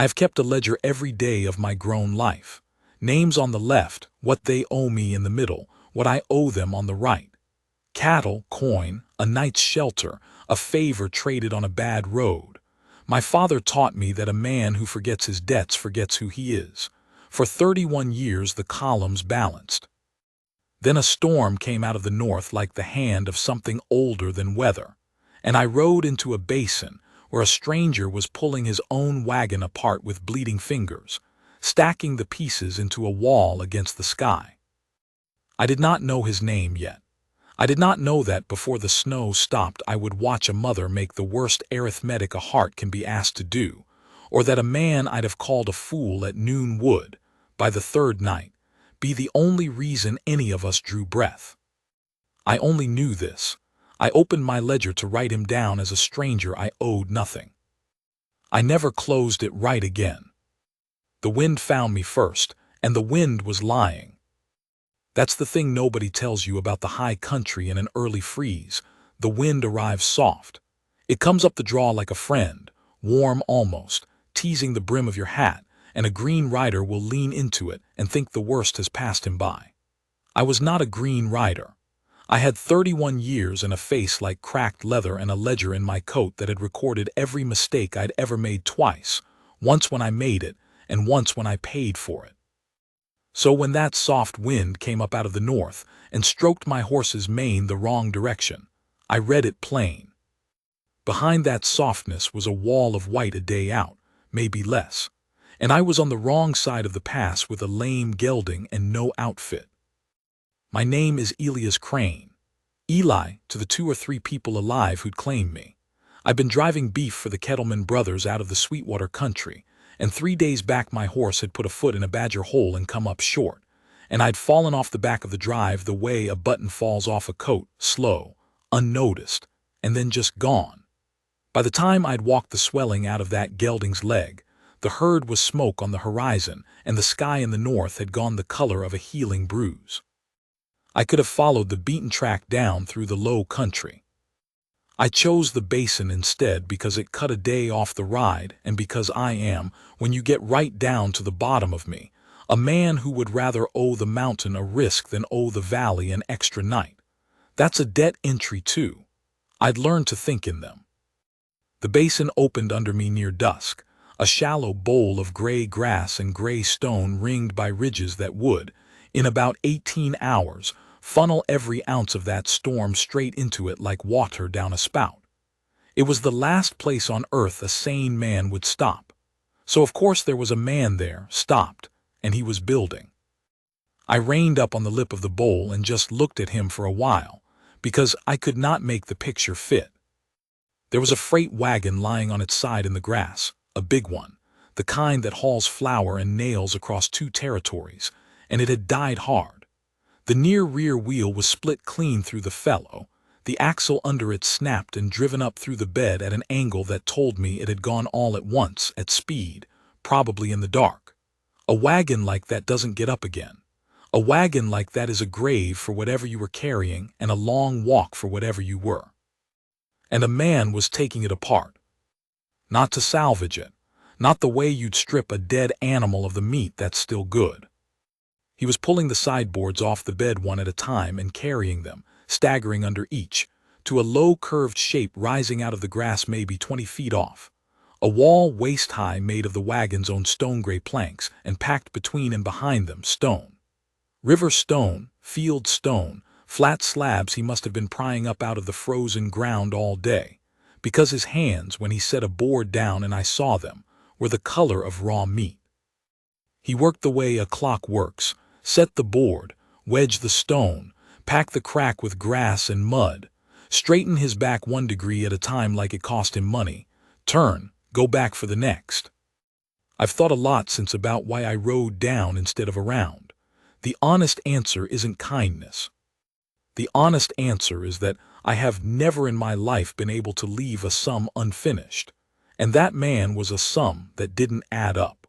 I have kept a ledger every day of my grown life. Names on the left, what they owe me in the middle, what I owe them on the right. Cattle, coin, a night's shelter, a favor traded on a bad road. My father taught me that a man who forgets his debts forgets who he is. For 31 years the columns balanced. Then a storm came out of the north like the hand of something older than weather, and I rode into a basin where a stranger was pulling his own wagon apart with bleeding fingers, stacking the pieces into a wall against the sky. I did not know his name yet. I did not know that before the snow stopped I would watch a mother make the worst arithmetic a heart can be asked to do, or that a man I'd have called a fool at noon would, by the third night, be the only reason any of us drew breath. I only knew this. I opened my ledger to write him down as a stranger I owed nothing. I never closed it right again. The wind found me first, and the wind was lying. That's the thing nobody tells you about the high country in an early freeze. The wind arrives soft. It comes up the draw like a friend, warm almost, teasing the brim of your hat, and a green rider will lean into it and think the worst has passed him by. I was not a green rider. I had 31 years and a face like cracked leather and a ledger in my coat that had recorded every mistake I'd ever made twice, once when I made it and once when I paid for it. So when that soft wind came up out of the north and stroked my horse's mane the wrong direction, I read it plain. Behind that softness was a wall of white a day out, maybe less, and I was on the wrong side of the pass with a lame gelding and no outfit. My name is Elias Crane. Eli to the 2 or 3 people alive who'd claimed me. I've been driving beef for the Kettleman brothers out of the Sweetwater country, and 3 days back my horse had put a foot in a badger hole and come up short, and I'd fallen off the back of the drive the way a button falls off a coat, slow, unnoticed, and then just gone. By the time I'd walked the swelling out of that gelding's leg, the herd was smoke on the horizon, and the sky in the north had gone the color of a healing bruise. I could have followed the beaten track down through the low country. I chose the basin instead because it cut a day off the ride and because I am, when you get right down to the bottom of me, a man who would rather owe the mountain a risk than owe the valley an extra night. That's a debt entry too. I'd learned to think in them. The basin opened under me near dusk, a shallow bowl of gray grass and gray stone ringed by ridges that would, in about 18 hours, funnel every ounce of that storm straight into it like water down a spout. It was the last place on earth a sane man would stop. So of course there was a man there, stopped, and he was building. I reined up on the lip of the bowl and just looked at him for a while, because I could not make the picture fit. There was a freight wagon lying on its side in the grass, a big one, the kind that hauls flour and nails across 2 territories, and it had died hard. The near rear wheel was split clean through the felloe, the axle under it snapped and driven up through the bed at an angle that told me it had gone all at once, at speed, probably in the dark. A wagon like that doesn't get up again. A wagon like that is a grave for whatever you were carrying and a long walk for whatever you were. And a man was taking it apart. Not to salvage it, not the way you'd strip a dead animal of the meat that's still good. He was pulling the sideboards off the bed one at a time and carrying them, staggering under each, to a low curved shape rising out of the grass maybe 20 feet off. A wall waist-high made of the wagon's own stone-gray planks and packed between and behind them stone. River stone, field stone, flat slabs he must have been prying up out of the frozen ground all day, because his hands, when he set a board down and I saw them, were the color of raw meat. He worked the way a clock works, set the board, wedge the stone, pack the crack with grass and mud, straighten his back 1 degree at a time like it cost him money, turn, go back for the next. I've thought a lot since about why I rode down instead of around. The honest answer isn't kindness. The honest answer is that I have never in my life been able to leave a sum unfinished, and that man was a sum that didn't add up.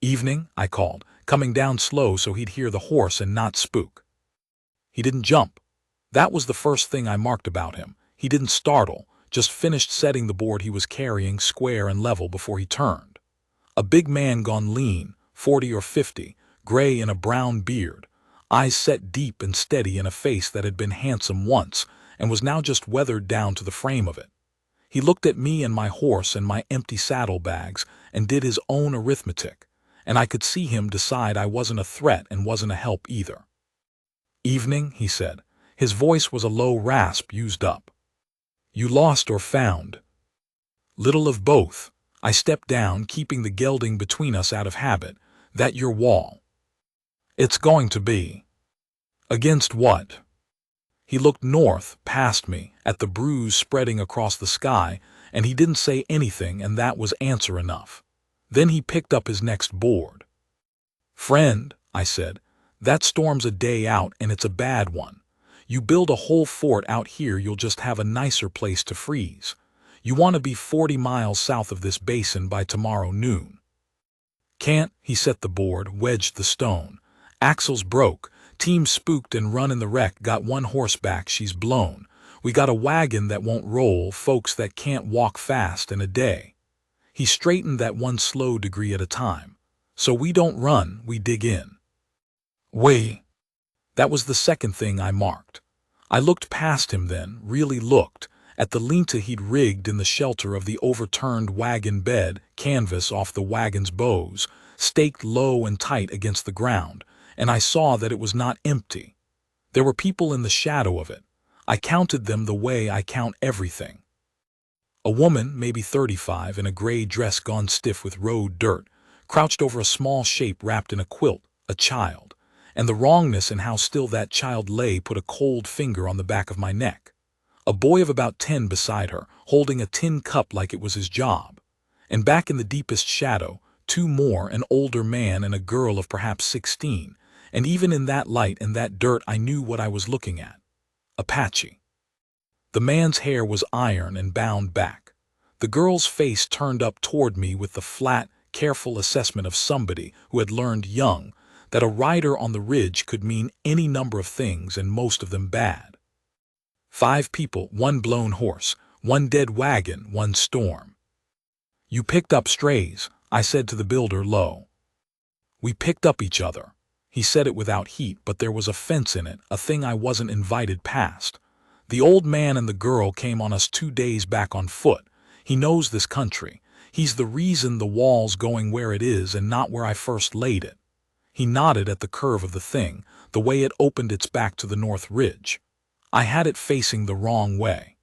Evening, I called, coming down slow so he'd hear the horse and not spook. He didn't jump. That was the first thing I marked about him. He didn't startle, just finished setting the board he was carrying square and level before he turned. A big man gone lean, 40 or 50, gray in a brown beard, eyes set deep and steady in a face that had been handsome once and was now just weathered down to the frame of it. He looked at me and my horse and my empty saddlebags and did his own arithmetic, and I could see him decide I wasn't a threat and wasn't a help either. "Evening," he said. His voice was a low rasp used up. "You lost or found?" "Little of both." I stepped down, keeping the gelding between us out of habit. "That your wall?" "It's going to be." "Against what?" He looked north, past me, at the bruise spreading across the sky, and he didn't say anything, and that was answer enough. Then he picked up his next board. "Friend," I said, "that storm's a day out, and it's a bad one. You build a whole fort out here, you'll just have a nicer place to freeze. You want to be 40 miles south of this basin by tomorrow noon." "Can't." He set the board, wedged the stone. "Axles broke. Team spooked and run in the wreck. Got one horseback, she's blown. We got a wagon that won't roll, folks that can't walk fast in a day." He straightened that one slow degree at a time. "So we don't run, we dig in." "We." That was the second thing I marked. I looked past him then, really looked, at the lean-to he'd rigged in the shelter of the overturned wagon bed, canvas off the wagon's bows, staked low and tight against the ground, and I saw that it was not empty. There were people in the shadow of it. I counted them the way I count everything. A woman, maybe 35, in a gray dress gone stiff with road dirt, crouched over a small shape wrapped in a quilt, a child, and the wrongness in how still that child lay put a cold finger on the back of my neck. A boy of about 10 beside her, holding a tin cup like it was his job. And back in the deepest shadow, two more, an older man and a girl of perhaps 16, and even in that light and that dirt I knew what I was looking at. Apache. The man's hair was iron and bound back. The girl's face turned up toward me with the flat, careful assessment of somebody who had learned young that a rider on the ridge could mean any number of things and most of them bad. 5 people, 1 blown horse, 1 dead wagon, 1 storm. "You picked up strays," I said to the builder low. "We picked up each other." He said it without heat, but there was offense in it, a thing I wasn't invited past. "The old man and the girl came on us 2 days back on foot. He knows this country. He's the reason the wall's going where it is and not where I first laid it." He nodded at the curve of the thing, the way it opened its back to the north ridge. I had it facing the wrong way.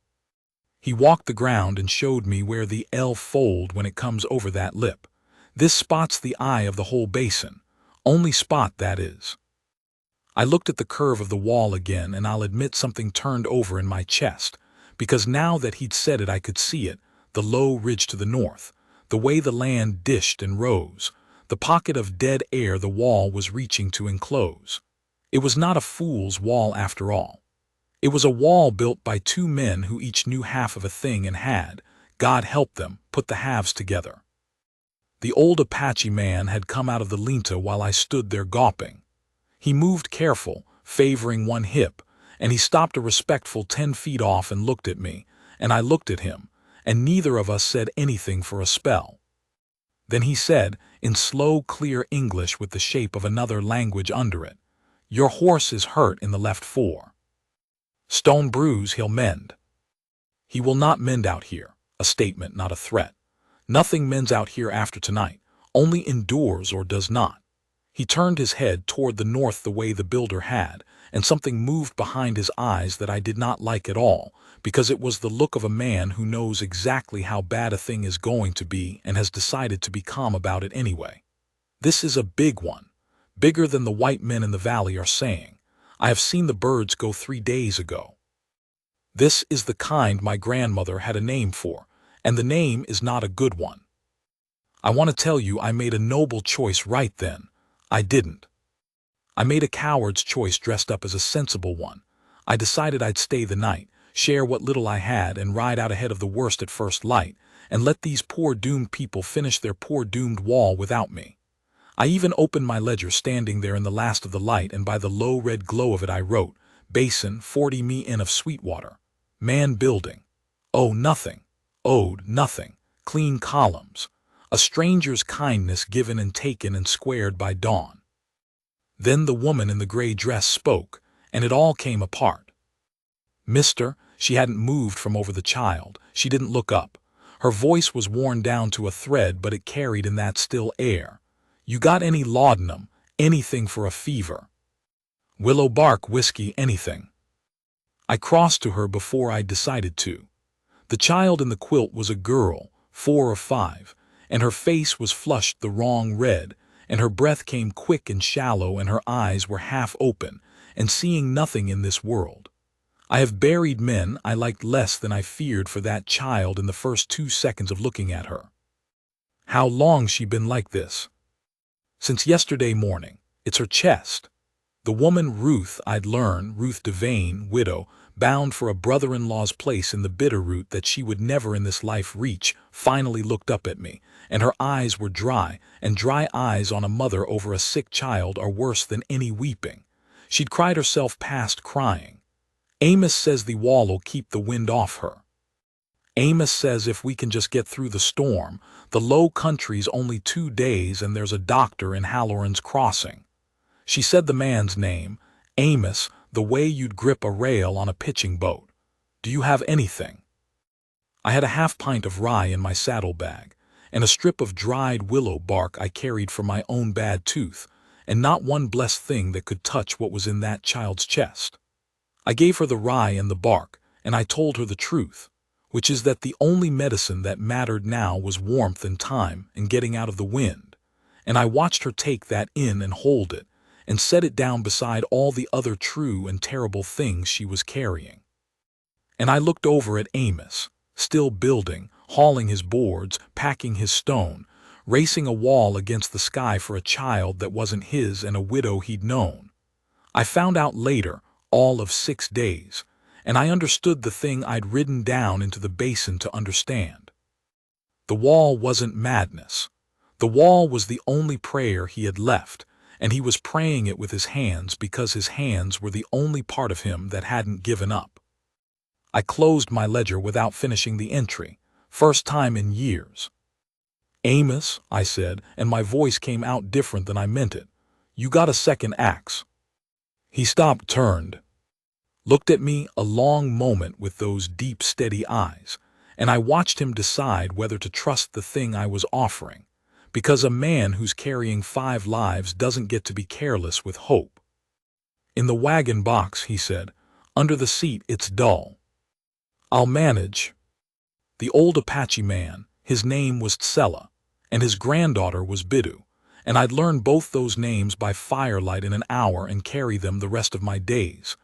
He walked the ground and showed me where the L fold when it comes over that lip. "This spot's the eye of the whole basin. Only spot, that is." I looked at the curve of the wall again, and I'll admit something turned over in my chest, because now that he'd said it I could see it, the low ridge to the north, the way the land dished and rose, the pocket of dead air the wall was reaching to enclose. It was not a fool's wall after all. It was a wall built by 2 men who each knew half of a thing and had, God help them, put the halves together. The old Apache man had come out of the lean-to while I stood there gawping. He moved careful, favoring one hip, and he stopped a respectful 10 feet off and looked at me, and I looked at him, and neither of us said anything for a spell. Then he said, in slow, clear English with the shape of another language under it, "Your horse is hurt in the left fore. Stone bruise, he'll mend." "He will not mend out here," a statement, not a threat. "Nothing mends out here after tonight, only endures or does not." He turned his head toward the north the way the builder had, and something moved behind his eyes that I did not like at all, because it was the look of a man who knows exactly how bad a thing is going to be and has decided to be calm about it anyway. "This is a big one, bigger than the white men in the valley are saying. I have seen the birds go 3 days ago. This is the kind my grandmother had a name for, and the name is not a good one. I want to tell you I made a noble choice right then. I didn't. I made a coward's choice dressed up as a sensible one. I decided I'd stay the night, share what little I had, and ride out ahead of the worst at first light, and let these poor doomed people finish their poor doomed wall without me. I even opened my ledger standing there in the last of the light, and by the low red glow of it I wrote, "Basin 40 me in of Sweetwater. Man building. Oh, nothing. Owed nothing. Clean columns. a stranger's kindness given and taken and squared by dawn. Then the woman in the gray dress spoke, and it all came apart. "Mister," she hadn't moved from over the child, she didn't look up. Her voice was worn down to a thread, but it carried in that still air. "You got any laudanum, anything for a fever? Willow bark, whiskey, anything?" I crossed to her before I decided to. The child in the quilt was a girl, 4 or 5, and her face was flushed the wrong red, and her breath came quick and shallow, and her eyes were half open, and seeing nothing in this world. I have buried men I liked less than I feared for that child in the first 2 seconds of looking at her. How long she been like this? Since yesterday morning. It's her chest. The woman Ruth I'd learn, Ruth Devane, widow, bound for a brother-in-law's place in the Bitterroot that she would never in this life reach, finally looked up at me, and her eyes were dry, and dry eyes on a mother over a sick child are worse than any weeping. She'd cried herself past crying. "Amos says the wall'll keep the wind off her. Amos says if we can just get through the storm, the Low Country's only 2 days and there's a doctor in Halloran's Crossing." She said the man's name, Amos, the way you'd grip a rail on a pitching boat. "Do you have anything?" I had a half-pint of rye in my saddlebag, and a strip of dried willow bark I carried for my own bad tooth, and not one blessed thing that could touch what was in that child's chest. I gave her the rye and the bark, and I told her the truth, which is that the only medicine that mattered now was warmth and time and getting out of the wind, and I watched her take that in and hold it, and set it down beside all the other true and terrible things she was carrying. And I looked over at Amos, still building, hauling his boards, packing his stone, racing a wall against the sky for a child that wasn't his and a widow he'd known. I found out later, all of 6 days, and I understood the thing I'd ridden down into the basin to understand. The wall wasn't madness. The wall was the only prayer he had left, and he was praying it with his hands because his hands were the only part of him that hadn't given up. I closed my ledger without finishing the entry, first time in years. "Amos," I said, and my voice came out different than I meant it, "you got a second axe." He stopped, turned, looked at me a long moment with those deep, steady eyes, and I watched him decide whether to trust the thing I was offering, because a man who's carrying 5 lives doesn't get to be careless with hope. "In the wagon box," he said, "under the seat, it's dull. I'll manage." The old Apache man, his name was Tsella, and his granddaughter was Bidu, and I'd learn both those names by firelight in an hour and carry them the rest of my days.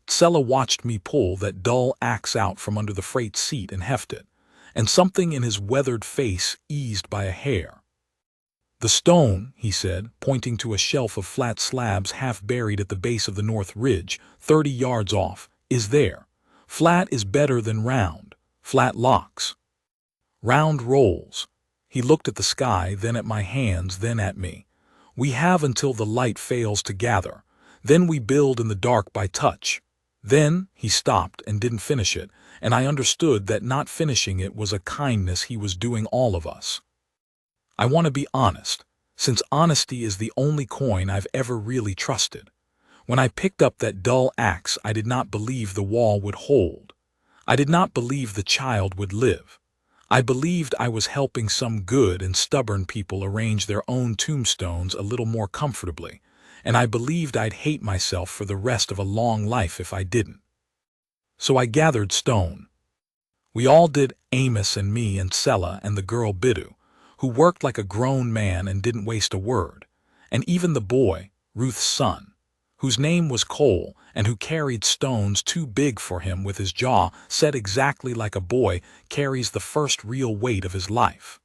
Tsella watched me pull that dull axe out from under the freight seat and heft it, and something in his weathered face eased by a hair. "The stone," he said, pointing to a shelf of flat slabs half buried at the base of the north ridge, 30 yards off, "is there. Flat is better than round. Flat locks. Round rolls." He looked at the sky, then at my hands, then at me. "We have until the light fails to gather. Then we build in the dark by touch." Then he stopped and didn't finish it, and I understood that not finishing it was a kindness he was doing all of us. I want to be honest, since honesty is the only coin I've ever really trusted. When I picked up that dull axe, I did not believe the wall would hold. I did not believe the child would live. I believed I was helping some good and stubborn people arrange their own tombstones a little more comfortably, and I believed I'd hate myself for the rest of a long life if I didn't. So I gathered stone. We all did, Amos and me and Tsella and the girl Bidu, who worked like a grown man and didn't waste a word, and even the boy, Ruth's son, whose name was Cole and who carried stones too big for him with his jaw set exactly like a boy carries the first real weight of his life.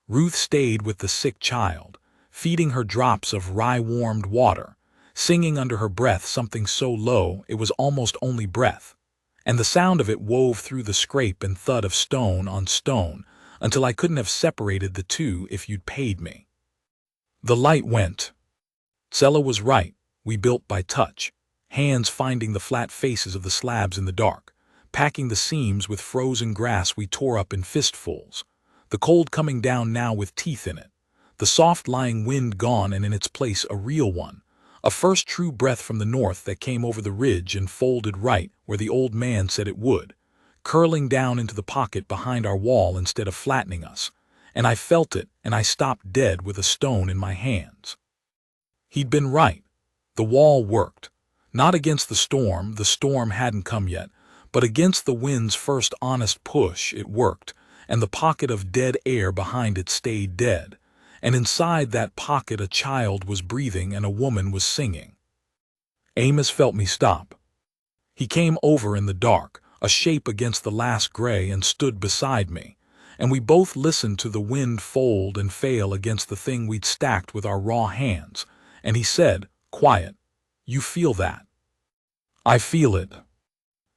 Ruth stayed with the sick child, feeding her drops of rye-warmed water, singing under her breath something so low it was almost only breath, and the sound of it wove through the scrape and thud of stone on stone until I couldn't have separated the two if you'd paid me. The light went. Tsella was right. We built by touch, hands finding the flat faces of the slabs in the dark, packing the seams with frozen grass we tore up in fistfuls. the cold coming down now with teeth in it, the soft lying wind gone and in its place a real one, a first true breath from the north that came over the ridge and folded right where the old man said it would, curling down into the pocket behind our wall instead of flattening us, and I felt it and I stopped dead with a stone in my hands. He'd been right. The wall worked. Not against the storm hadn't come yet, but against the wind's first honest push it worked, and the pocket of dead air behind it stayed dead, and inside that pocket a child was breathing and a woman was singing. Amos felt me stop. He came over in the dark, a shape against the last gray, and stood beside me, and we both listened to the wind fold and fail against the thing we'd stacked with our raw hands, and he said, quiet, "You feel that?" "I feel it.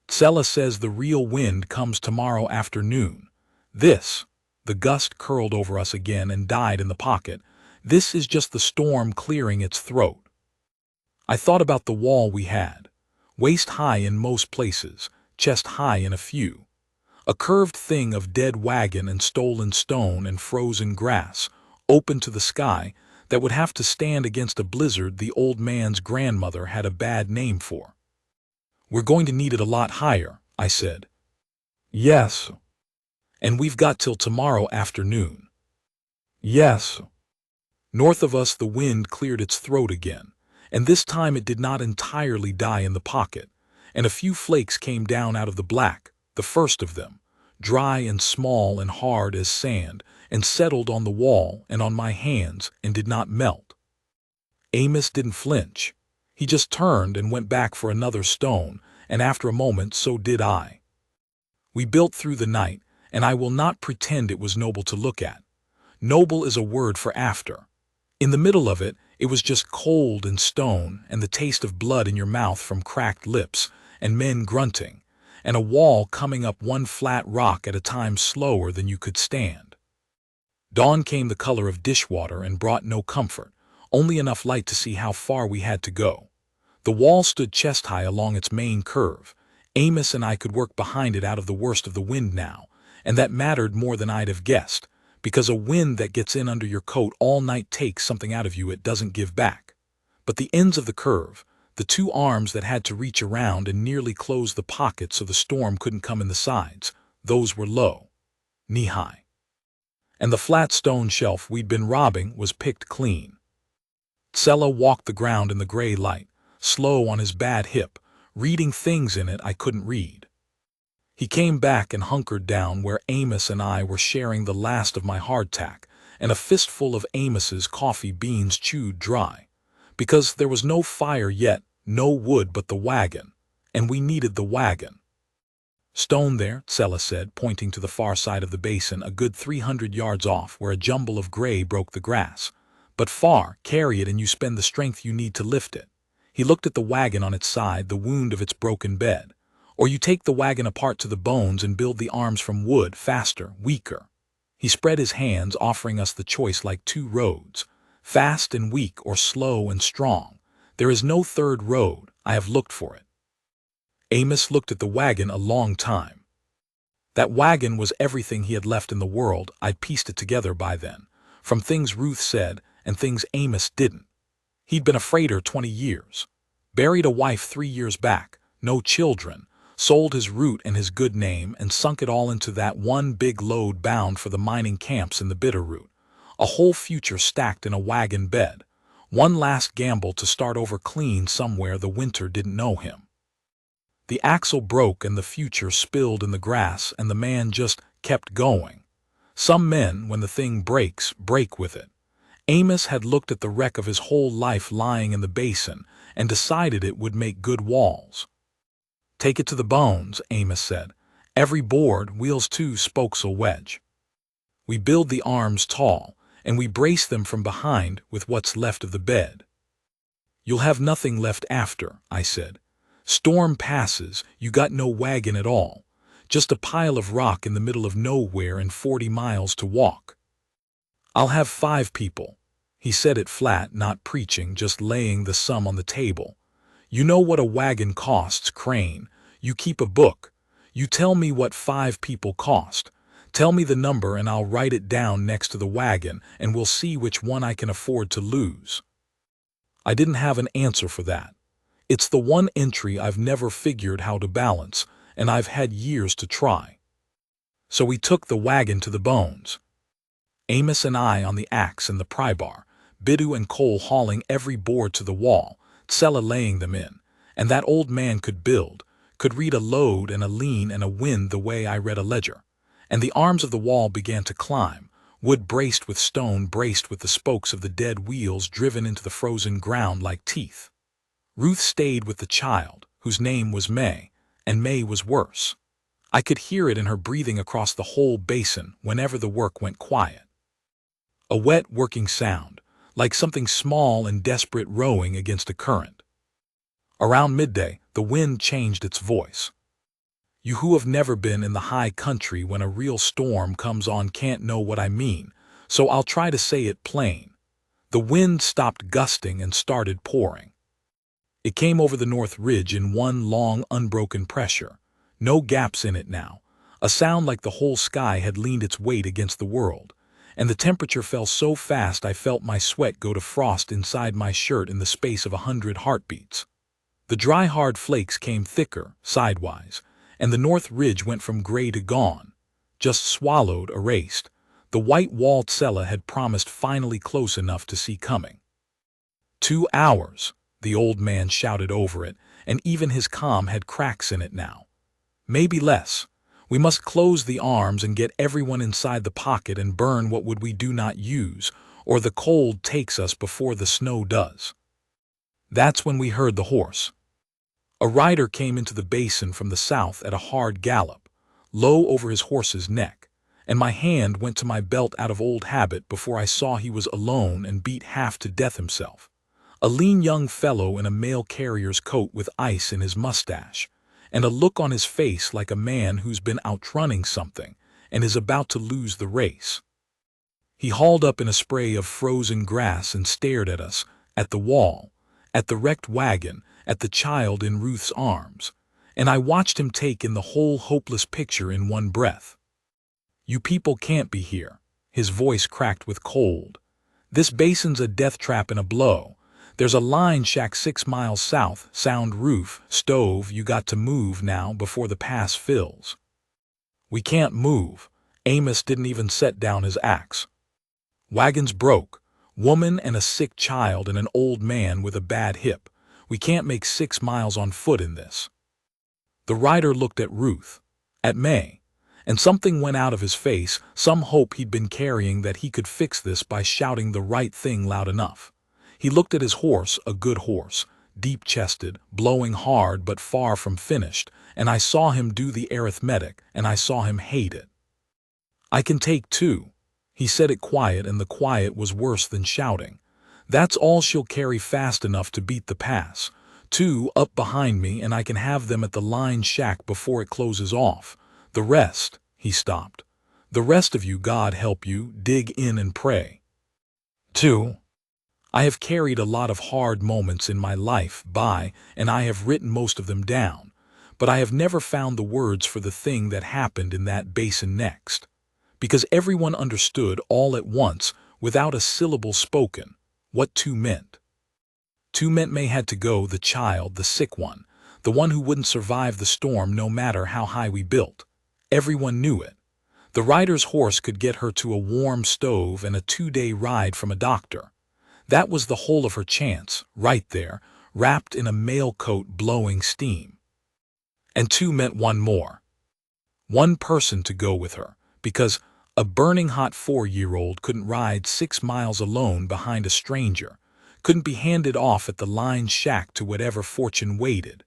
Tsella says the real wind comes tomorrow afternoon. This," the gust curled over us again and died in the pocket, "this is just the storm clearing its throat." I thought about the wall we had, waist high in most places, chest high in a few. A curved thing of dead wagon and stolen stone and frozen grass, open to the sky, that would have to stand against a blizzard the old man's grandmother had a bad name for. "We're going to need it a lot higher," I said. "Yes." "And we've got till tomorrow afternoon." "Yes." North of us the wind cleared its throat again, and this time it did not entirely die in the pocket, and a few flakes came down out of the black, the first of them, dry and small and hard as sand, and settled on the wall and on my hands and did not melt. Amos didn't flinch. He just turned and went back for another stone, and after a moment so did I. We built through the night, and I will not pretend it was noble to look at. Noble is a word for after. In the middle of it, it was just cold and stone and the taste of blood in your mouth from cracked lips and men grunting, and a wall coming up one flat rock at a time slower than you could stand. Dawn came the color of dishwater and brought no comfort, only enough light to see how far we had to go. The wall stood chest-high along its main curve. Amos and I could work behind it out of the worst of the wind now, and that mattered more than I'd have guessed, because a wind that gets in under your coat all night takes something out of you it doesn't give back. But the ends of the curve, the two arms that had to reach around and nearly close the pocket so the storm couldn't come in the sides, those were low, knee-high. And the flat stone shelf we'd been robbing was picked clean. Tsella walked the ground in the gray light, slow on his bad hip, reading things in it I couldn't read. He came back and hunkered down where Amos and I were sharing the last of my hardtack and a fistful of Amos's coffee beans chewed dry, because there was no fire yet, no wood but the wagon, and we needed the wagon. "Stone there," Tsella said, pointing to the far side of the basin a good 300 yards off where a jumble of gray broke the grass. "But far, carry it and you spend the strength you need to lift it." He looked at the wagon on its side, the wound of its broken bed. "Or you take the wagon apart to the bones and build the arms from wood, faster, weaker." He spread his hands, offering us the choice like two roads, fast and weak or slow and strong. There is no third road. I have looked for it. Amos looked at the wagon a long time. That wagon was everything he had left in the world. I'd pieced it together by then, from things Ruth said and things Amos didn't. He'd been a freighter 20 years, buried a wife 3 years back, no children, sold his route and his good name and sunk it all into that one big load bound for the mining camps in the Bitterroot. A whole future stacked in a wagon bed. One last gamble to start over clean somewhere the winter didn't know him. The axle broke and the future spilled in the grass and the man just kept going. Some men, when the thing breaks, break with it. Amos had looked at the wreck of his whole life lying in the basin and decided it would make good walls. "Take it to the bones," Amos said. "Every board, wheels too, spokes a wedge. We build the arms tall, and we brace them from behind with what's left of the bed." "You'll have nothing left after," I said. "Storm passes, you got no wagon at all. Just a pile of rock in the middle of nowhere and 40 miles to walk." "I'll have 5 people." He said it flat, not preaching, just laying the sum on the table. "You know what a wagon costs, Crane. You keep a book. You tell me what 5 people cost. Tell me the number and I'll write it down next to the wagon and we'll see which one I can afford to lose. I didn't have an answer for that. It's the one entry I've never figured how to balance, and I've had years to try. So we took the wagon to the bones. Amos and I on the axe and the pry bar, Biddu and Cole hauling every board to the wall, Tsella laying them in, and that old man could build, could read a load and a lean and a wind the way I read a ledger. And the arms of the wall began to climb, wood braced with stone braced with the spokes of the dead wheels driven into the frozen ground like teeth. Ruth stayed with the child, whose name was May, and May was worse. I could hear it in her breathing across the whole basin whenever the work went quiet. A wet working sound, like something small and desperate rowing against a current. Around midday, the wind changed its voice. You who have never been in the high country when a real storm comes on can't know what I mean, so I'll try to say it plain. The wind stopped gusting and started pouring. It came over the North Ridge in one long, unbroken pressure. No gaps in it now. A sound like the whole sky had leaned its weight against the world. And the temperature fell so fast I felt my sweat go to frost inside my shirt in the space of 100 heartbeats. The dry hard flakes came thicker, sidewise, and the North Ridge went from gray to gone, just swallowed, erased. The white wall Tsella had promised finally close enough to see coming. 2 hours, the old man shouted over it, and even his calm had cracks in it now. Maybe less. We must close the arms and get everyone inside the pocket and burn what would we do not use, or the cold takes us before the snow does. That's when we heard the horse. A rider came into the basin from the south at a hard gallop, low over his horse's neck, and my hand went to my belt out of old habit before I saw he was alone and beat half to death himself. A lean young fellow in a mail carrier's coat with ice in his mustache, and a look on his face like a man who's been outrunning something and is about to lose the race. He hauled up in a spray of frozen grass and stared at us, at the wall, at the wrecked wagon, at the child in Ruth's arms, and I watched him take in the whole hopeless picture in one breath. You people can't be here. His voice cracked with cold. This basin's a death trap in a blow. There's a line shack 6 miles south, sound roof, stove, you got to move now before the pass fills. We can't move. Amos didn't even set down his axe. Wagon's broke. Woman and a sick child and an old man with a bad hip. We can't make 6 miles on foot in this. The rider looked at Ruth, at May, and something went out of his face, some hope he'd been carrying that he could fix this by shouting the right thing loud enough. He looked at his horse, a good horse, deep-chested, blowing hard but far from finished, and I saw him do the arithmetic, and I saw him hate it. I can take 2. He said it quiet, and the quiet was worse than shouting. That's all she'll carry fast enough to beat the pass. 2 up behind me, and I can have them at the line shack before it closes off. The rest, he stopped. The rest of you, God help you, dig in and pray. 2. I have carried a lot of hard moments in my life and I have written most of them down, but I have never found the words for the thing that happened in that basin next. Because everyone understood all at once, without a syllable spoken, what 2 meant. 2 meant May had to go, the child, the sick one, the one who wouldn't survive the storm no matter how high we built. Everyone knew it. The rider's horse could get her to a warm stove and a 2-day ride from a doctor. That was the whole of her chance, right there, wrapped in a mail coat blowing steam. And 2 meant one more. One person to go with her, because a burning hot 4-year-old couldn't ride 6 miles alone behind a stranger, couldn't be handed off at the line shack to whatever fortune waited,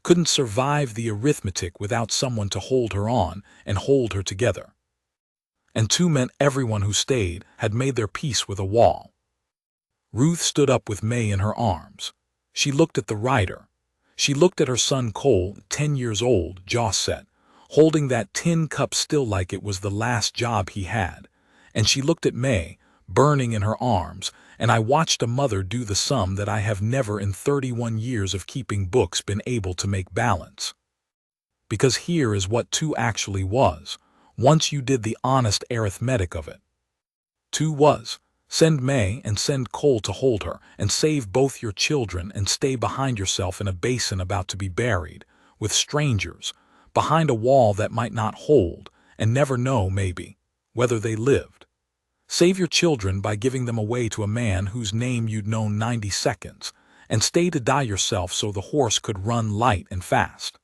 couldn't survive the arithmetic without someone to hold her on and hold her together. And 2 meant everyone who stayed had made their peace with a wall. Ruth stood up with May in her arms. She looked at the rider. She looked at her son Cole, 10 years old, jaw set, holding that tin cup still like it was the last job he had. And she looked at May, burning in her arms, and I watched a mother do the sum that I have never in 31 years of keeping books been able to make balance. Because here is what 2 actually was. Once you did the honest arithmetic of it. 2 was, send May and send Cole to hold her, and save both your children and stay behind yourself in a basin about to be buried, with strangers, behind a wall that might not hold, and never know, maybe, whether they lived. Save your children by giving them away to a man whose name you'd known 90 seconds, and stay to die yourself so the horse could run light and fast.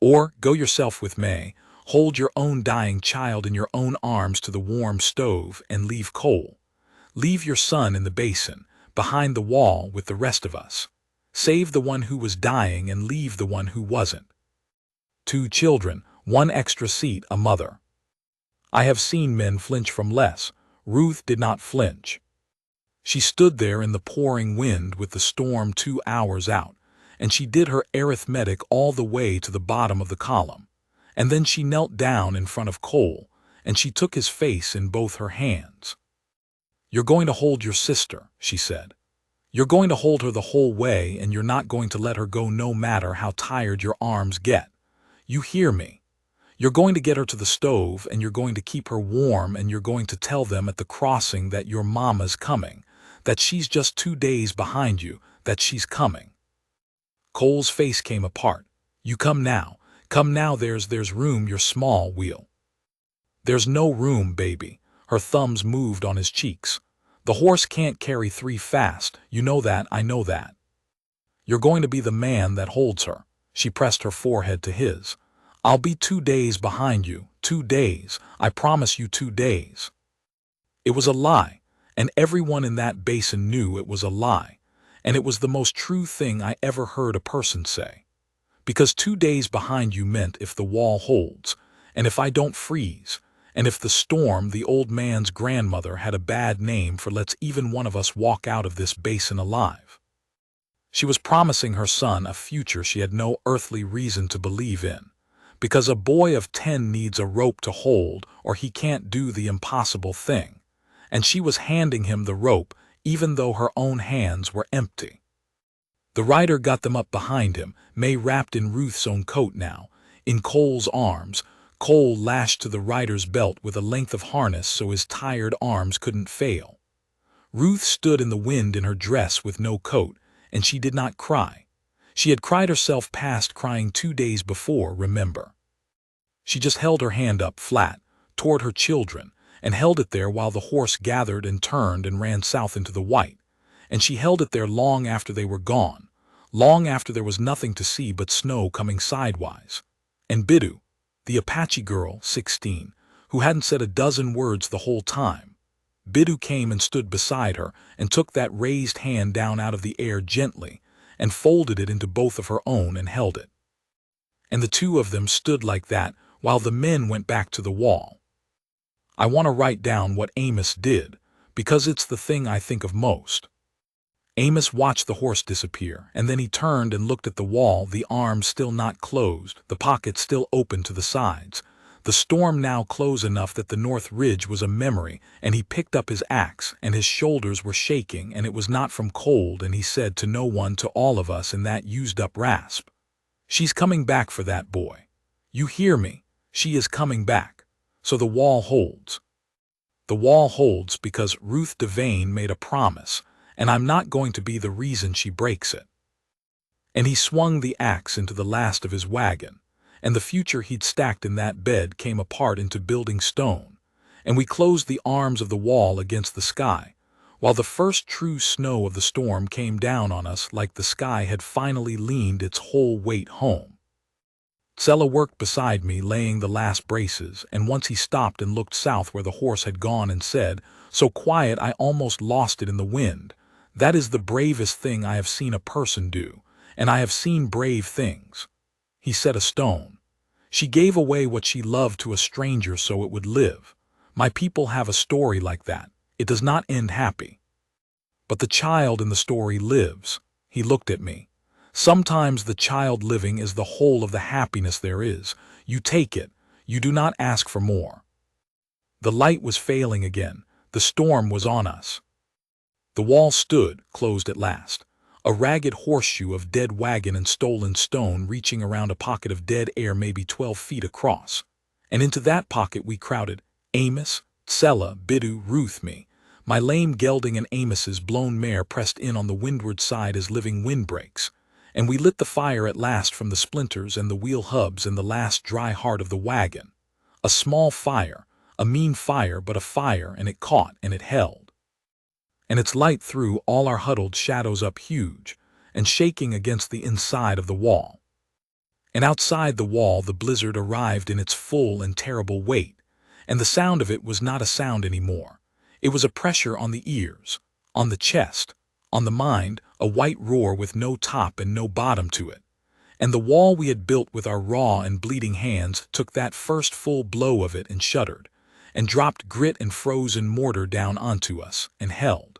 Or go yourself with May, hold your own dying child in your own arms to the warm stove, and leave Cole. Leave your son in the basin, behind the wall with the rest of us. Save the one who was dying and leave the one who wasn't. 2 children, 1 extra seat, a mother. I have seen men flinch from less. Ruth did not flinch. She stood there in the pouring wind with the storm 2 hours out, and she did her arithmetic all the way to the bottom of the column. And then she knelt down in front of Cole, and she took his face in both her hands. "You're going to hold your sister," she said. "You're going to hold her the whole way, and you're not going to let her go no matter how tired your arms get. You hear me? You're going to get her to the stove, and you're going to keep her warm, and you're going to tell them at the crossing that your mama's coming, that she's just 2 days behind you, that she's coming." Cole's face came apart. "You come now, there's room, your small wheel." "There's no room, baby." Her thumbs moved on his cheeks. "The horse can't carry 3 fast, you know that, I know that. You're going to be the man that holds her." She pressed her forehead to his. "I'll be 2 days behind you, 2 days, I promise you 2 days." It was a lie, and everyone in that basin knew it was a lie, and it was the most true thing I ever heard a person say. Because 2 days behind you meant if the wall holds, and if I don't freeze, and if the storm, the old man's grandmother, had a bad name for lets even one of us walk out of this basin alive. She was promising her son a future she had no earthly reason to believe in, because a boy of 10 needs a rope to hold or he can't do the impossible thing, and she was handing him the rope even though her own hands were empty. The rider got them up behind him, May wrapped in Ruth's own coat now, in Cole's arms, Cole lashed to the rider's belt with a length of harness so his tired arms couldn't fail. Ruth stood in the wind in her dress with no coat, and she did not cry. She had cried herself past crying 2 days before, remember. She just held her hand up flat, toward her children, and held it there while the horse gathered and turned and ran south into the white, and she held it there long after they were gone, long after there was nothing to see but snow coming sidewise. And Biddu, the Apache girl, 16, who hadn't said a dozen words the whole time, Biddu came and stood beside her and took that raised hand down out of the air gently and folded it into both of her own and held it. And the 2 of them stood like that while the men went back to the wall. I want to write down what Amos did, because it's the thing I think of most. Amos watched the horse disappear, and then he turned and looked at the wall, the arms still not closed, the pockets still open to the sides, the storm now close enough that the north ridge was a memory, and he picked up his axe, and his shoulders were shaking, and it was not from cold, and he said to no one, to all of us in that used-up rasp, "She's coming back for that boy. You hear me? She is coming back. So the wall holds. The wall holds because Ruth Devane made a promise, and I'm not going to be the reason she breaks it." And he swung the axe into the last of his wagon, and the future he'd stacked in that bed came apart into building stone, and we closed the arms of the wall against the sky, while the first true snow of the storm came down on us like the sky had finally leaned its whole weight home. Sella worked beside me, laying the last braces, and once he stopped and looked south where the horse had gone and said, so quiet I almost lost it in the wind, "That is the bravest thing I have seen a person do, and I have seen brave things." He said a stone. "She gave away what she loved to a stranger so it would live. My people have a story like that. It does not end happy. But the child in the story lives." He looked at me. "Sometimes the child living is the whole of the happiness there is. You take it. You do not ask for more." The light was failing again. The storm was on us. The wall stood, closed at last, a ragged horseshoe of dead wagon and stolen stone reaching around a pocket of dead air maybe 12 feet across. and into that pocket we crowded Amos, Sella, Biddu, Ruth, me, my lame gelding and Amos's blown mare pressed in on the windward side as living windbreaks, and we lit the fire at last from the splinters and the wheel hubs and the last dry heart of the wagon. A small fire, a mean fire, but a fire, and it caught and it held. And its light threw all our huddled shadows up huge, and shaking against the inside of the wall. And outside the wall the blizzard arrived in its full and terrible weight, and the sound of it was not a sound any more. It was a pressure on the ears, on the chest, on the mind, a white roar with no top and no bottom to it. And the wall we had built with our raw and bleeding hands took that first full blow of it and shuddered, and dropped grit and frozen mortar down onto us, and held.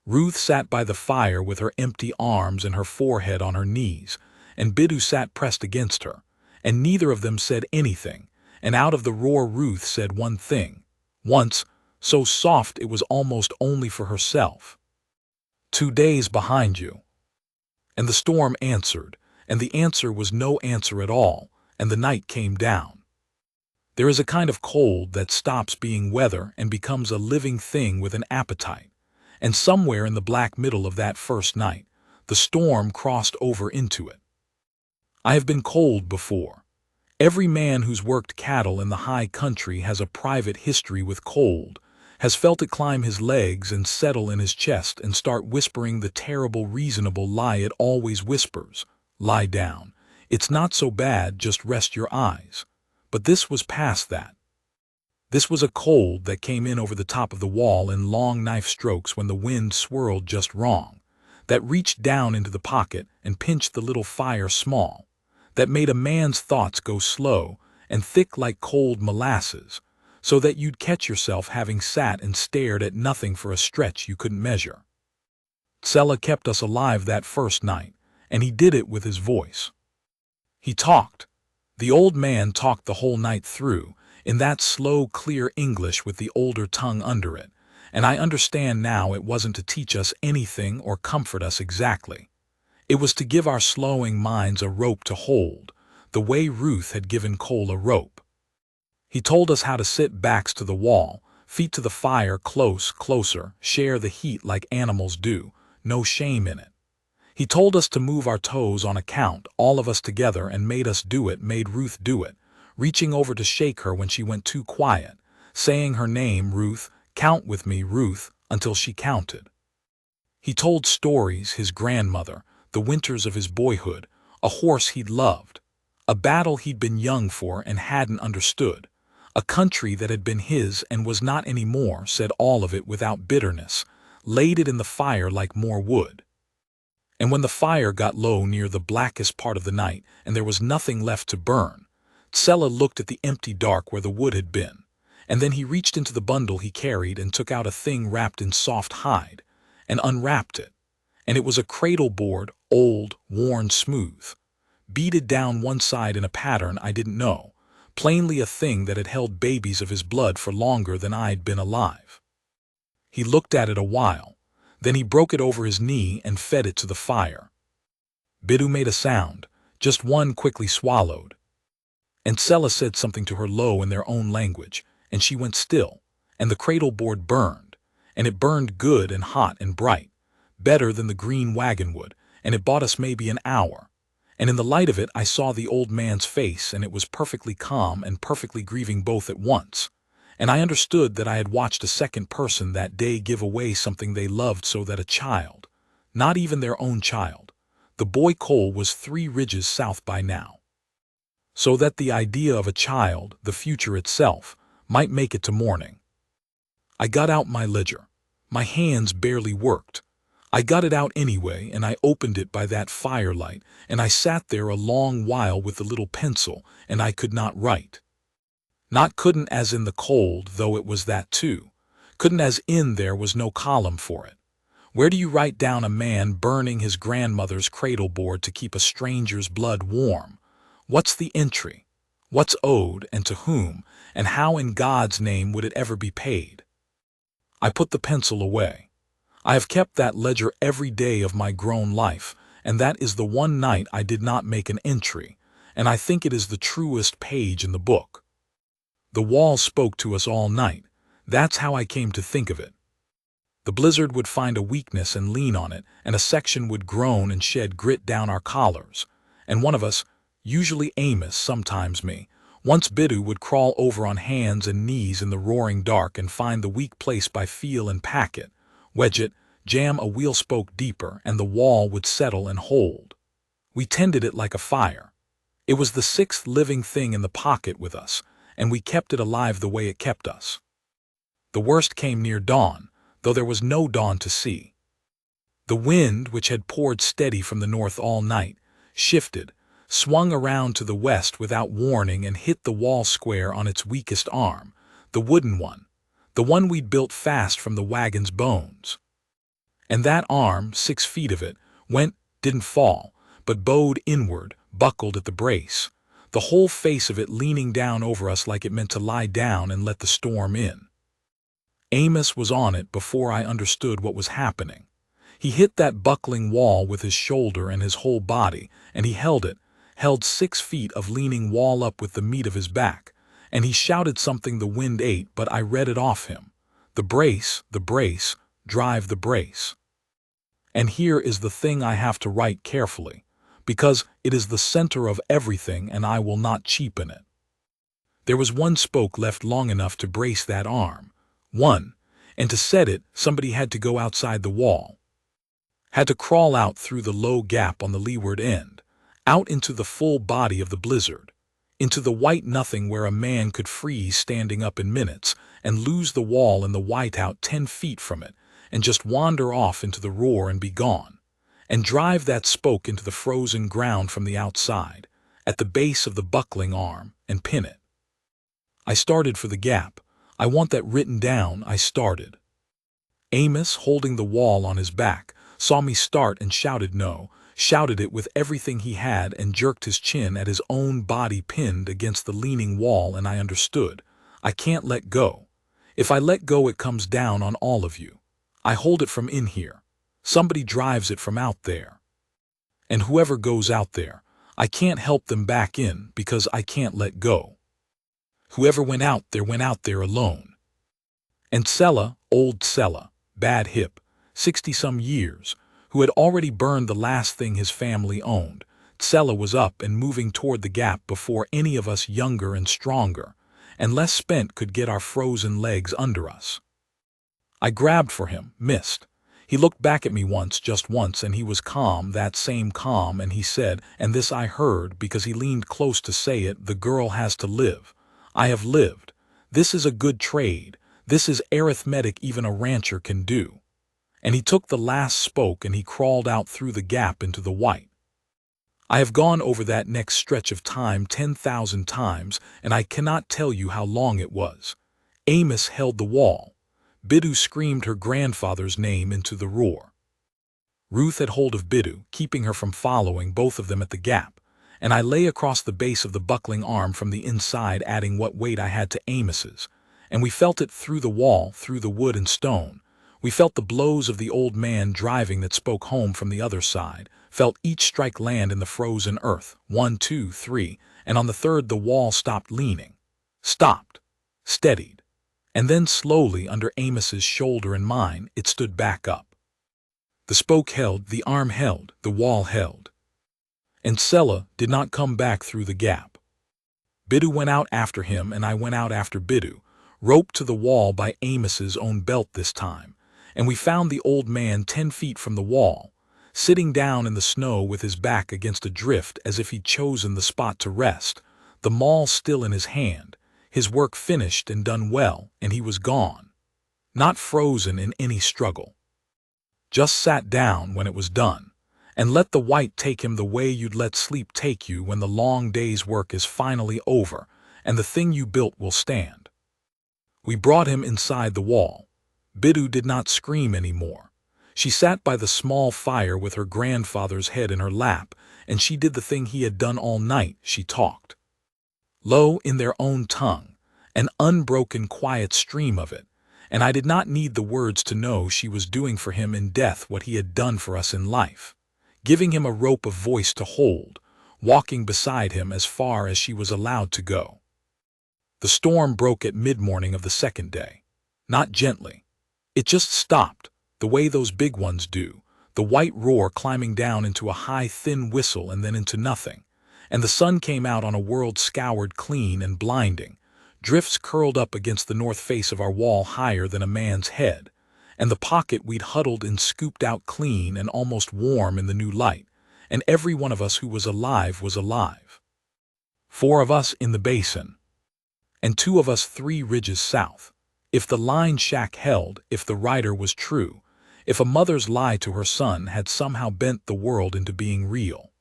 Ruth sat by the fire with her empty arms and her forehead on her knees, and Biddu sat pressed against her, and neither of them said anything, and out of the roar Ruth said one thing, once, so soft it was almost only for herself. 2 days behind you. And the storm answered, and the answer was no answer at all, and the night came down. There is a kind of cold that stops being weather and becomes a living thing with an appetite, and somewhere in the black middle of that first night, the storm crossed over into it. I have been cold before. Every man who's worked cattle in the high country has a private history with cold, has felt it climb his legs and settle in his chest and start whispering the terrible reasonable lie it always whispers. Lie down. It's not so bad, just rest your eyes. But this was past that. This was a cold that came in over the top of the wall in long knife strokes when the wind swirled just wrong, that reached down into the pocket and pinched the little fire small, that made a man's thoughts go slow and thick like cold molasses, so that you'd catch yourself having sat and stared at nothing for a stretch you couldn't measure. Sella kept us alive that first night, and he did it with his voice. He talked. The old man talked the whole night through, in that slow, clear English with the older tongue under it, and I understand now it wasn't to teach us anything or comfort us exactly. It was to give our slowing minds a rope to hold, the way Ruth had given Cole a rope. He told us how to sit backs to the wall, feet to the fire, closer, share the heat like animals do, no shame in it. He told us to move our toes on account, all of us together, and made us do it, made Ruth do it, reaching over to shake her when she went too quiet, saying her name, Ruth, count with me, Ruth, until she counted. He told stories, his grandmother, the winters of his boyhood, a horse he'd loved, a battle he'd been young for and hadn't understood, a country that had been his and was not anymore, said all of it without bitterness, laid it in the fire like more wood. And when the fire got low near the blackest part of the night and there was nothing left to burn, Sella looked at the empty dark where the wood had been, and then he reached into the bundle he carried and took out a thing wrapped in soft hide, and unwrapped it, and it was a cradle board, old, worn smooth, beaded down one side in a pattern I didn't know, plainly a thing that had held babies of his blood for longer than I'd been alive. He looked at it a while, then he broke it over his knee and fed it to the fire. Biddu made a sound, just one quickly swallowed, and Sella said something to her low in their own language, and she went still, and the cradle board burned, and it burned good and hot and bright, better than the green wagon would, and it bought us maybe an hour, and in the light of it I saw the old man's face, and it was perfectly calm and perfectly grieving both at once, and I understood that I had watched a second person that day give away something they loved so that a child, not even their own child, the boy Cole was 3 ridges south by now, so that the idea of a child, the future itself, might make it to morning. I got out my ledger. My hands barely worked. I got it out anyway, and I opened it by that firelight, and I sat there a long while with the little pencil, and I could not write. Not couldn't as in the cold, though it was that too. Couldn't as in there was no column for it. Where do you write down a man burning his grandmother's cradle board to keep a stranger's blood warm? What's the entry? What's owed, and to whom, and how in God's name would it ever be paid? I put the pencil away. I have kept that ledger every day of my grown life, and that is the one night I did not make an entry, and I think it is the truest page in the book. The wall spoke to us all night. That's how I came to think of it. The blizzard would find a weakness and lean on it, and a section would groan and shed grit down our collars. And one of us, usually Amos, sometimes me, once Biddu, would crawl over on hands and knees in the roaring dark and find the weak place by feel and pack it, wedge it, jam a wheel spoke deeper, and the wall would settle and hold. We tended it like a fire. It was the sixth living thing in the pocket with us, and we kept it alive the way it kept us. The worst came near dawn, though there was no dawn to see. The wind, which had poured steady from the north all night, shifted, swung around to the west without warning and hit the wall square on its weakest arm, the wooden one, the one we'd built fast from the wagon's bones. And that arm, 6 feet of it, didn't fall, but bowed inward, buckled at the brace, the whole face of it leaning down over us like it meant to lie down and let the storm in. Amos was on it before I understood what was happening. He hit that buckling wall with his shoulder and his whole body, and he held 6 feet of leaning wall up with the meat of his back, and he shouted something the wind ate, but I read it off him. The brace, drive the brace. And here is the thing I have to write carefully, because it is the center of everything and I will not cheapen it. There was one spoke left long enough to brace that arm. One, and to set it, somebody had to go outside the wall. Had to crawl out through the low gap on the leeward end, out into the full body of the blizzard, into the white nothing where a man could freeze standing up in minutes and lose the wall in the whiteout 10 feet from it and just wander off into the roar and be gone, and drive that spoke into the frozen ground from the outside, at the base of the buckling arm, and pin it. I started for the gap. I want that written down. I started. Amos, holding the wall on his back, saw me start and shouted no, shouted it with everything he had and jerked his chin at his own body pinned against the leaning wall, and I understood. I can't let go. If I let go it comes down on all of you. I hold it from in here. Somebody drives it from out there. And whoever goes out there, I can't help them back in because I can't let go. Whoever went out there alone. And Sella, old Sella, bad hip, 60-some years, who had already burned the last thing his family owned, Sella was up and moving toward the gap before any of us younger and stronger, and less spent could get our frozen legs under us. I grabbed for him, missed. He looked back at me just once, and he was calm, that same calm, and he said, and this I heard because he leaned close to say it, the girl has to live. I have lived. This is a good trade. This is arithmetic even a rancher can do. And he took the last spoke and he crawled out through the gap into the white. I have gone over that next stretch of time 10,000 times, and I cannot tell you how long it was. Amos held the wall. Biddu screamed her grandfather's name into the roar. Ruth had hold of Biddu, keeping her from following both of them at the gap, and I lay across the base of the buckling arm from the inside, adding what weight I had to Amos's, and we felt it through the wall, through the wood and stone. We felt the blows of the old man driving that spoke home from the other side, felt each strike land in the frozen earth, 1, 2, 3, and on the third the wall stopped leaning. Stopped. Steadied. And then slowly under Amos's shoulder and mine, it stood back up. The spoke held, the arm held, the wall held. And Sella did not come back through the gap. Biddu went out after him and I went out after Biddu, roped to the wall by Amos's own belt this time, and we found the old man 10 feet from the wall, sitting down in the snow with his back against a drift as if he'd chosen the spot to rest, the maul still in his hand, his work finished and done well, and he was gone. Not frozen in any struggle. Just sat down when it was done, and let the white take him the way you'd let sleep take you when the long day's work is finally over and the thing you built will stand. We brought him inside the wall. Biddu did not scream any more. She sat by the small fire with her grandfather's head in her lap, and she did the thing he had done all night. She talked. Low in their own tongue, an unbroken quiet stream of it, and I did not need the words to know she was doing for him in death what he had done for us in life, giving him a rope of voice to hold, walking beside him as far as she was allowed to go. The storm broke at mid-morning of the second day. Not gently. It just stopped, the way those big ones do, the white roar climbing down into a high, thin whistle and then into nothing. And the sun came out on a world scoured clean and blinding, drifts curled up against the north face of our wall higher than a man's head, and the pocket we'd huddled in scooped out clean and almost warm in the new light, and every one of us who was alive was alive. 4 of us in the basin, and 2 of us 3 ridges south. If the line shack held, if the writer was true, if a mother's lie to her son had somehow bent the world into being real.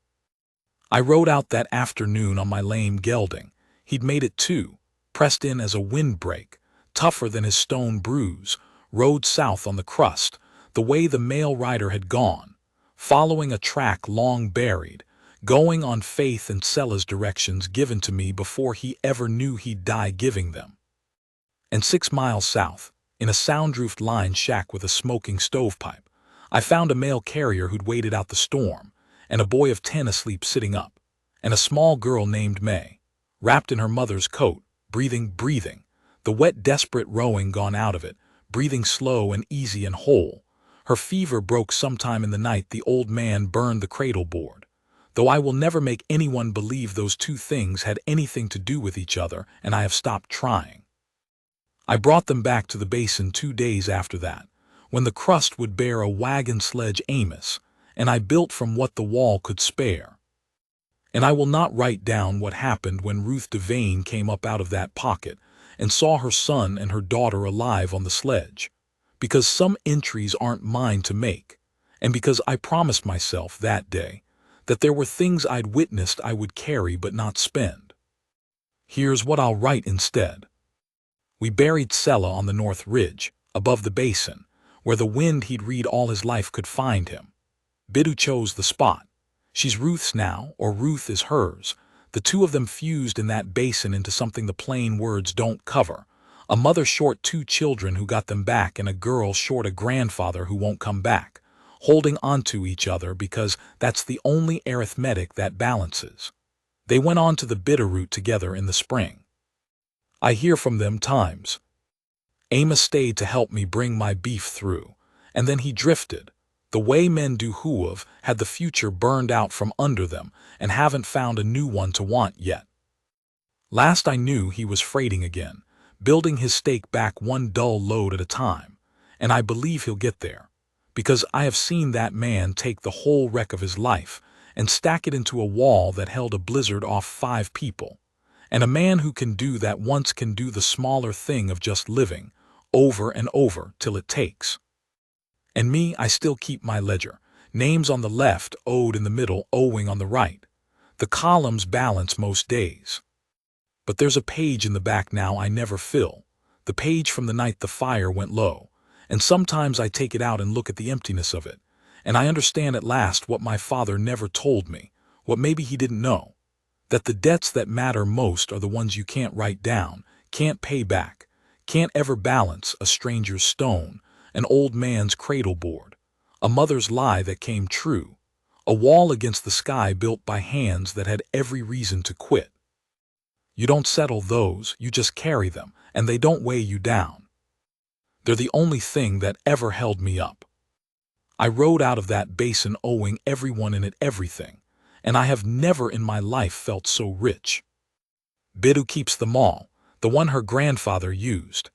I rode out that afternoon on my lame gelding. He'd made it too, pressed in as a windbreak, tougher than his stone bruise, rode south on the crust, the way the male rider had gone, following a track long buried, going on faith and Sella's directions given to me before he ever knew he'd die giving them. And 6 miles south, in a sound-roofed line shack with a smoking stovepipe, I found a mail carrier who'd waited out the storm, and a boy of 10 asleep sitting up, and a small girl named May, wrapped in her mother's coat, breathing, the wet desperate rowing gone out of it, breathing slow and easy and whole. Her fever broke sometime in the night the old man burned the cradle board, though I will never make anyone believe those 2 things had anything to do with each other, and I have stopped trying. I brought them back to the basin 2 days after that, when the crust would bear a wagon sledge Amos, and I built from what the wall could spare. And I will not write down what happened when Ruth Devane came up out of that pocket and saw her son and her daughter alive on the sledge, because some entries aren't mine to make, and because I promised myself that day that there were things I'd witnessed I would carry but not spend. Here's what I'll write instead. We buried Sella on the north ridge, above the basin, where the wind he'd read all his life could find him. Biddu chose the spot. She's Ruth's now, or Ruth is hers. The 2 of them fused in that basin into something the plain words don't cover. A mother short 2 children who got them back, and a girl short a grandfather who won't come back, holding onto each other because that's the only arithmetic that balances. They went on to the Bitterroot together in the spring. I hear from them times. Amos stayed to help me bring my beef through, and then he drifted, the way men do who have had the future burned out from under them and haven't found a new one to want yet. Last I knew he was freighting again, building his stake back one dull load at a time, and I believe he'll get there, because I have seen that man take the whole wreck of his life and stack it into a wall that held a blizzard off 5 people. And a man who can do that once can do the smaller thing of just living, over and over till it takes. And me, I still keep my ledger, names on the left, owed in the middle, owing on the right. The columns balance most days. But there's a page in the back now I never fill, the page from the night the fire went low, and sometimes I take it out and look at the emptiness of it, and I understand at last what my father never told me, what maybe he didn't know. That the debts that matter most are the ones you can't write down, can't pay back, can't ever balance: a stranger's stone, an old man's cradle board, a mother's lie that came true, a wall against the sky built by hands that had every reason to quit. You don't settle those, you just carry them, and they don't weigh you down. They're the only thing that ever held me up. I rode out of that basin owing everyone in it everything, and I have never in my life felt so rich. Biddu keeps them all, the one her grandfather used.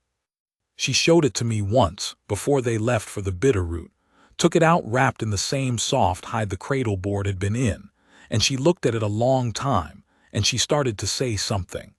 She showed it to me once, before they left for the Bitterroot, took it out wrapped in the same soft hide the cradle board had been in, and she looked at it a long time, and she started to say something.